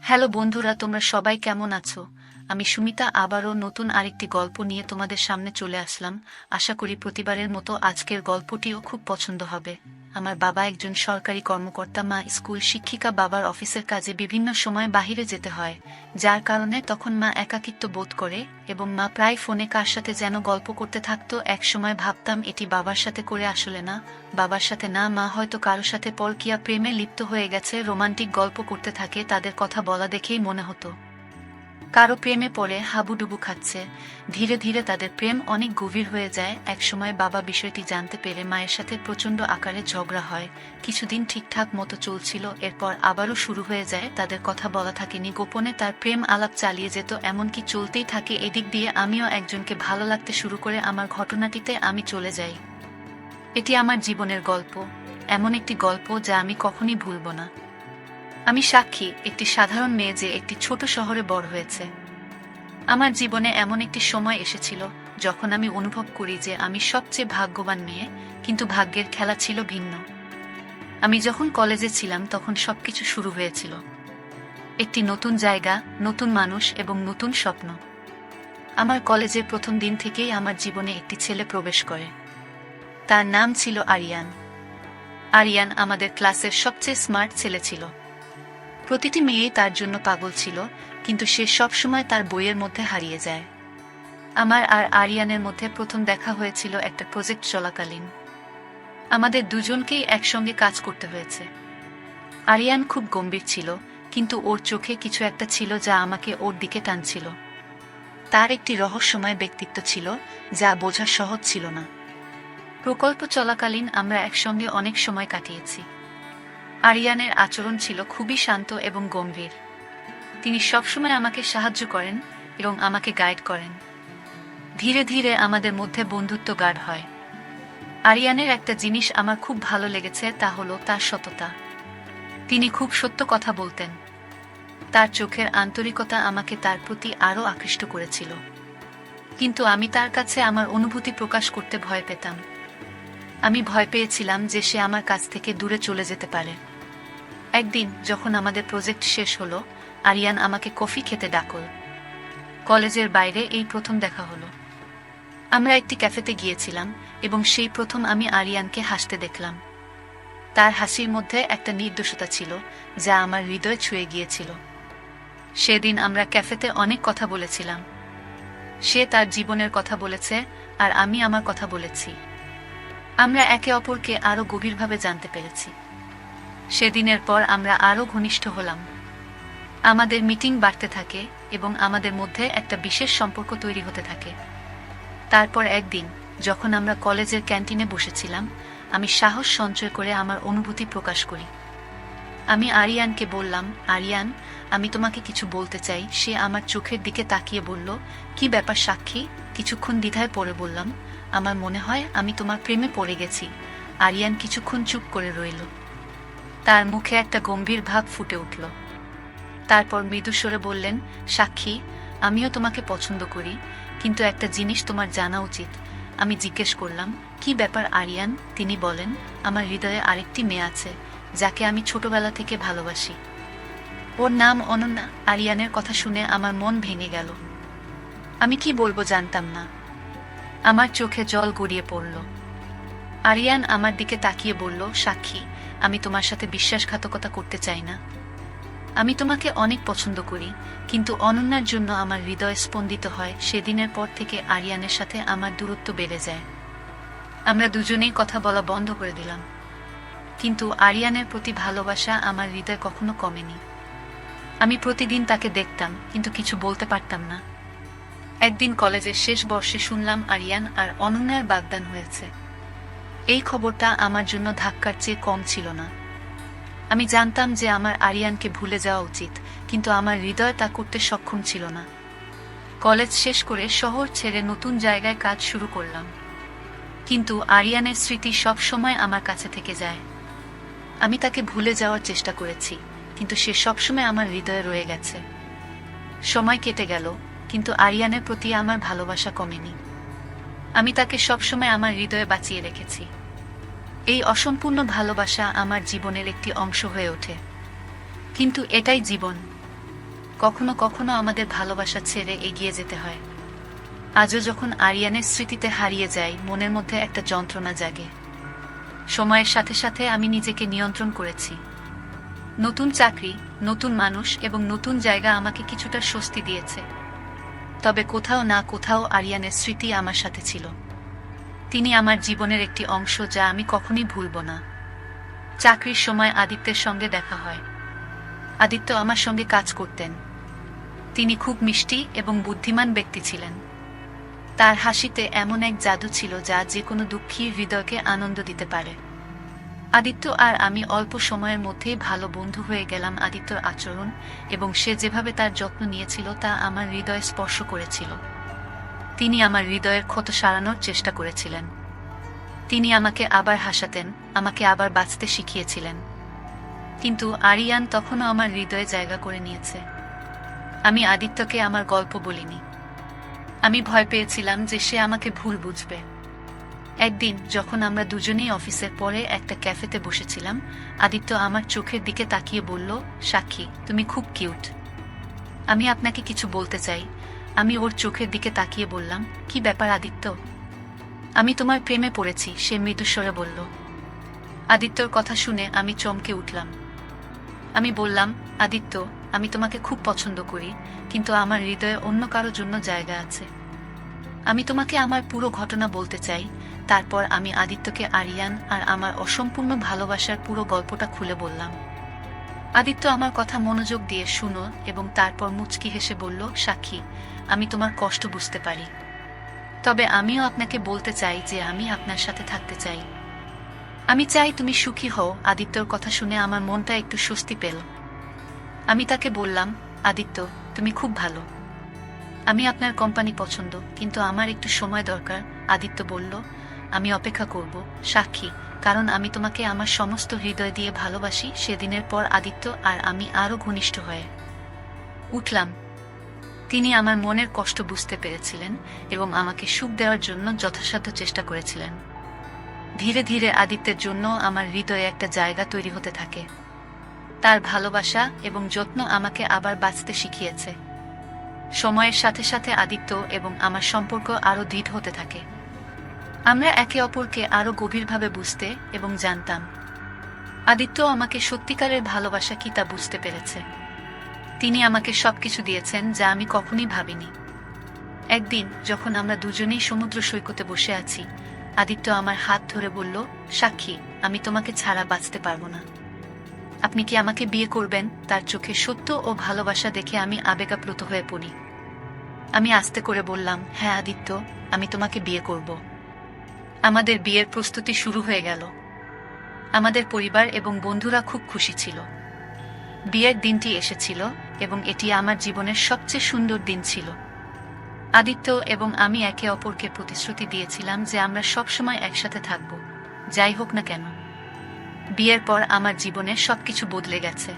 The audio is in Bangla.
হ্যালো বন্ধুরা, তোমরা সবাই কেমন আছো? আমি সুমিতা আবারও নতুন আরেকটি গল্প নিয়ে তোমাদের সামনে চলে আসলাম। আশা করি প্রতিবারের মতো আজকের গল্পটিও খুব পছন্দ হবে। আমার বাবা একজন সরকারি কর্মকর্তা, মা স্কুল শিক্ষিকা। বাবার অফিসের কাজে বিভিন্ন সময় বাহিরে যেতে হয়, যার কারণে তখন মা একাকিত্ব বোধ করে এবং মা প্রায় ফোনে কার সাথে যেন গল্প করতে থাকতো। এক সময় ভাবতাম এটি বাবার সাথে করে, আসলে না, বাবার সাথে না, মা হয়তো কারো সাথে পরকীয়া প্রেমে লিপ্ত হয়ে গেছে। রোমান্টিক গল্প করতে থাকে, তাদের কথা বলা দেখেই মনে হতো কারো প্রেমে পড়ে হাবুডুবু খাচ্ছে। ধীরে ধীরে তাদের প্রেম অনেক গভীর হয়ে যায়। একসময় বাবা বিষয়টি জানতে পেরে মায়ের সাথে প্রচণ্ড আকারে ঝগড়া হয়। কিছুদিন ঠিকঠাক মতো চলছিল, এরপর আবারও শুরু হয়ে যায়। তাদের কথা বলা থাকেনি, গোপনে তার প্রেম আলাপ চালিয়ে যেত, এমনকি চলতেই থাকে। এদিক দিয়ে আমিও একজনকে ভালো লাগতে শুরু করে আমার ঘটনাটিতে আমি চলে যাই। এটি আমার জীবনের গল্প, এমন একটি গল্প যা আমি কখনই ভুলব না। আমি সাক্ষী, একটি সাধারণ মেয়ে যে একটি ছোট শহরে বড় হয়েছে। আমার জীবনে এমন একটি সময় এসেছিল যখন আমি অনুভব করি যে আমি সবচেয়ে ভাগ্যবান মেয়ে, কিন্তু ভাগ্যের খেলা ছিল ভিন্ন। আমি যখন কলেজে ছিলাম তখন সবকিছু শুরু হয়েছিল। একটি নতুন জায়গা, নতুন মানুষ এবং নতুন স্বপ্ন। আমার কলেজের প্রথম দিন থেকেই আমার জীবনে একটি ছেলে প্রবেশ করে। তার নাম ছিল আরিয়ান। আরিয়ান আমাদের ক্লাসের সবচেয়ে স্মার্ট ছেলে ছিল। প্রতিটি মেয়েই তার জন্য পাগল ছিল, কিন্তু সে সবসময় তার বইয়ের মধ্যে হারিয়ে যায়। আমার আর আরিয়ানের মধ্যে প্রথম দেখা হয়েছিল একটা প্রজেক্ট চলাকালীন। আমাদের দুজনকেই একসঙ্গে কাজ করতে হয়েছে। আরিয়ান খুব গম্ভীর ছিল, কিন্তু ওর চোখে কিছু একটা ছিল যা আমাকে ওর দিকে টানছিল। তার একটি রহস্যময় ব্যক্তিত্ব ছিল যা বোঝা সহজ ছিল না। প্রকল্প চলাকালীন আমরা একসঙ্গে অনেক সময় কাটিয়েছি। আরিয়ানের আচরণ ছিল খুবই শান্ত এবং গম্ভীর। তিনি সবসময় আমাকে সাহায্য করেন এবং আমাকে গাইড করেন। ধীরে ধীরে আমাদের মধ্যে বন্ধুত্ব গাঢ় হয়। আরিয়ানের একটা জিনিস আমার খুব ভালো লেগেছে, তা হলো তার সততা। তিনি খুব সত্য কথা বলতেন। তার চোখের আন্তরিকতা আমাকে তার প্রতি আরও আকৃষ্ট করেছিল। কিন্তু আমি তার কাছে আমার অনুভূতি প্রকাশ করতে ভয় পেতাম। আমি ভয় পেয়েছিলাম যে সে আমার কাছ থেকে দূরে চলে যেতে পারে। একদিন যখন আমাদের প্রজেক্ট শেষ হলো, আরিয়ান আমাকে কফি খেতে ডাকল। কলেজের বাইরে এই প্রথম দেখা হলো। আমরা একটি ক্যাফেতে গিয়েছিলাম এবং সেই প্রথম আমি আরিয়ানকে হাসতে দেখলাম। তার হাসির মধ্যে একটা নির্দোষতা ছিল যা আমার হৃদয় ছুঁয়ে গিয়েছিল। সেদিন আমরা ক্যাফেতে অনেক কথা বলেছিলাম। সে তার জীবনের কথা বলেছে আর আমি আমার কথা বলেছি। আমরা একে অপরকে আরও গভীরভাবে জানতে পেরেছি। সেদিনের পর আমরা আরও ঘনিষ্ঠ হলাম। আমাদের মিটিং বাড়তে থাকে এবং আমাদের মধ্যে একটা বিশেষ সম্পর্ক তৈরি হতে থাকে। তারপর একদিন যখন আমরা কলেজের ক্যান্টিনে বসেছিলাম, আমি সাহস সঞ্চয় করে আমার অনুভূতি প্রকাশ করি। আমি আরিয়ানকে বললাম, আরিয়ান, আমি তোমাকে কিছু বলতে চাই। সে আমার চোখের দিকে তাকিয়ে বলল, কি ব্যাপার সাক্ষী? কিছুক্ষণ দ্বিধায় পড়ে বললাম, আমার মনে হয় আমি তোমার প্রেমে পড়ে গেছি। আরিয়ান কিছুক্ষণ চুপ করে রইল। তার মুখে একটা গম্ভীর ভাব ফুটে উঠল। তারপর মৃদুস্বরে বললেন, সাক্ষী, আমিও তোমাকে পছন্দ করি, কিন্তু একটা জিনিস তোমার জানা উচিত। আমি জিজ্ঞেস করলাম, কি ব্যাপার আরিয়ান? তিনি বলেন, আমার হৃদয়ে আরেকটি মেয়ে আছে যাকে আমি ছোটবেলা থেকে ভালোবাসি। ওর নাম অনন্যা। আরিয়ানের কথা শুনে আমার মন ভেঙে গেল। আমি কি বলবো জানতাম না। আমার চোখে জল গড়িয়ে পড়ল। আরিয়ান আমার দিকে তাকিয়ে বলল, সাক্ষী, আমি তোমার সাথে বিশ্বাসঘাতকতা করতে চাই না। আমি তোমাকে অনেক পছন্দ করি, কিন্তু অনন্যার জন্য আমার হৃদয় স্পন্দিত হয়। সেদিনের পর থেকে আরিয়ানের সাথে আমার দূরত্ব বেড়ে যায়। আমরা দুজনেই কথা বলা বন্ধ করে দিলাম। কিন্তু আরিয়ানের প্রতি ভালোবাসা আমার হৃদয় কখনো কমেনি। আমি প্রতিদিন তাকে দেখতাম, কিন্তু কিছু বলতে পারতাম না। একদিন কলেজের শেষ বর্ষে শুনলাম আরিয়ান আর অনন্যার বাগদান হয়েছে। এই খবরটা আমার জন্য ধাক্কার চেয়ে কম ছিল না। আমি জানতাম যে আমার আরিয়ানকে ভুলে যাওয়া উচিত, কিন্তু আমার হৃদয় তা করতে সক্ষম ছিল না। কলেজ শেষ করে শহর ছেড়ে নতুন জায়গায় কাজ শুরু করলাম, কিন্তু আরিয়ানের স্মৃতি সব সময় আমার কাছে থেকে যায়। আমি তাকে ভুলে যাওয়ার চেষ্টা করেছি, কিন্তু সে সবসময় আমার হৃদয়ে রয়ে গেছে। সময় কেটে গেল, কিন্তু আরিয়ানের প্রতি আমার ভালোবাসা কমেনি। আমি তাকে সবসময় আমার হৃদয়ে বাঁচিয়ে রেখেছি। এই অসম্পূর্ণ ভালোবাসা আমার জীবনের একটি অংশ হয়ে ওঠে। কিন্তু এটাই জীবন। কখনো কখনো আমাদের ভালোবাসা ছেড়ে এগিয়ে যেতে হয়। আজও যখন আরিয়ানের স্মৃতিতে হারিয়ে যাই, মনের মধ্যে একটা যন্ত্রণা জাগে। সময়ের সাথে সাথে আমি নিজেকে নিয়ন্ত্রণ করেছি। নতুন চাকরি, নতুন মানুষ এবং নতুন জায়গা আমাকে কিছুটা স্বস্তি দিয়েছে। তবে কোথাও না কোথাও আরিয়ানের স্মৃতি আমার সাথে ছিল। তিনি আমার জীবনের একটি অংশ, যা আমি কখনই ভুলব না। চাকরির সময় আদিত্যের সঙ্গে দেখা হয়। আদিত্য আমার সঙ্গে কাজ করতেন। তিনি খুব মিষ্টি এবং বুদ্ধিমান ব্যক্তি ছিলেন। তার হাসিতে এমন এক জাদু ছিল যা যে কোনো দুঃখী হৃদয়কে আনন্দ দিতে পারে। আদিত্য আর আমি অল্প সময়ের মধ্যেই ভালো বন্ধু হয়ে গেলাম। আদিত্যর আচরণ এবং সে যেভাবে তার যত্ন নিয়েছিল তা আমার হৃদয়ে স্পর্শ করেছিল। তিনি আমার হৃদয়ের ক্ষত সারানোর চেষ্টা করেছিলেন। তিনি আমাকে আবার হাসাতেন, আমাকে আবার বাঁচতে শিখিয়েছিলেন। কিন্তু আরিয়ান তখনও আমার হৃদয়ে জায়গা করে নিয়েছে। আমি আদিত্যকে আমার গল্প বলিনি। আমি ভয় পেয়েছিলাম যে সে আমাকে ভুল বুঝবে। একদিন যখন আমরা দুজনেই অফিসের পরে একটা ক্যাফেতে বসেছিলাম, আদিত্য আমার চোখের দিকে তাকিয়ে বলল, সাক্ষী, তুমি খুব কিউট। আমি আপনাকে কিছু বলতে চাই। আমি ওর চোখের দিকে তাকিয়ে বললাম, কি ব্যাপার আদিত্য? আমি তোমার প্রেমে পড়েছি, সে মৃদুস্বরে বলল। আদিত্যর কথা শুনে আমি চমকে উঠলাম। আমি বললাম, আদিত্য, আমি তোমাকে খুব পছন্দ করি, কিন্তু আমার হৃদয়ে অন্য কারো জন্য জায়গা আছে। আমি তোমাকে আমার পুরো ঘটনা বলতে চাই। তারপর আমি আদিত্যকে আরিয়ান আর আমার অসম্পূর্ণ ভালোবাসার পুরো গল্পটা খুলে বললাম। আদিত্য আমার কথা মনোযোগ দিয়ে শুনো এবং তারপর মুচকি হেসে বলল, সাক্ষী, আমি তোমার কষ্ট বুঝতে পারি। তবে আমিও আপনাকে বলতে চাই যে আমি আপনার সাথে থাকতে চাই। আমি চাই তুমি সুখী হও। আদিত্যর কথা শুনে আমার মনটা একটু স্বস্তি পেল। আমি তাকে বললাম, আদিত্য, তুমি খুব ভালো। আমি আপনার কোম্পানি পছন্দ, কিন্তু আমার একটু সময় দরকার। আদিত্য বলল, আমি অপেক্ষা করব, সাক্ষী, কারণ আমি তোমাকে আমার সমস্ত হৃদয় দিয়ে ভালোবাসি। সেদিনের পর আদিত্য আর আমি আরও ঘনিষ্ঠ হয়ে উঠলাম। তিনি আমার মনের কষ্ট বুঝতে পেরেছিলেন এবং আমাকে সুখ দেওয়ার জন্য যথাসাধ্য চেষ্টা করেছিলেন। ধীরে ধীরে আদিত্যের জন্য আমার হৃদয়ে একটা জায়গা তৈরি হতে থাকে। তার ভালোবাসা এবং যত্ন আমাকে আবার বাঁচতে শিখিয়েছে। সময়ের সাথে সাথে আদিত্য এবং আমার সম্পর্ক আরও দৃঢ় হতে থাকে। আমরা একে অপরকে আরও গভীরভাবে বুঝতে এবং জানতাম। আদিত্য আমাকে সত্যিকারের ভালোবাসা কি তা বুঝতে পেরেছে। তিনি আমাকে সবকিছু দিয়েছেন যা আমি কখনই ভাবিনি। একদিন যখন আমরা দুজনেই সমুদ্র সৈকতে বসে আছি, আদিত্য আমার হাত ধরে বলল, সাক্ষী, আমি তোমাকে ছাড়া বাঁচতে পারবো না। আপনি কি আমাকে বিয়ে করবেন? তার চোখে সত্য ও ভালোবাসা দেখে আমি আবেগাপ্লুত হয়ে পড়ি। আমি আস্তে করে বললাম, হ্যাঁ আদিত্য, আমি তোমাকে বিয়ে করব। আমাদের বিয়ের প্রস্তুতি শুরু হয়ে গেল। আমাদের পরিবার এবং বন্ধুরা খুব খুশি ছিল। বিয়ের দিনটি এসেছিল এবং এটি আমার জীবনের সবচেয়ে সুন্দর দিন ছিল। আদিত্য এবং আমি একে অপরকে প্রতিশ্রুতি দিয়েছিলাম যে আমরা সবসময় একসাথে থাকব, যাই হোক না কেন। বিয়ের পর আমার জীবনে সবকিছু বদলে গেছে।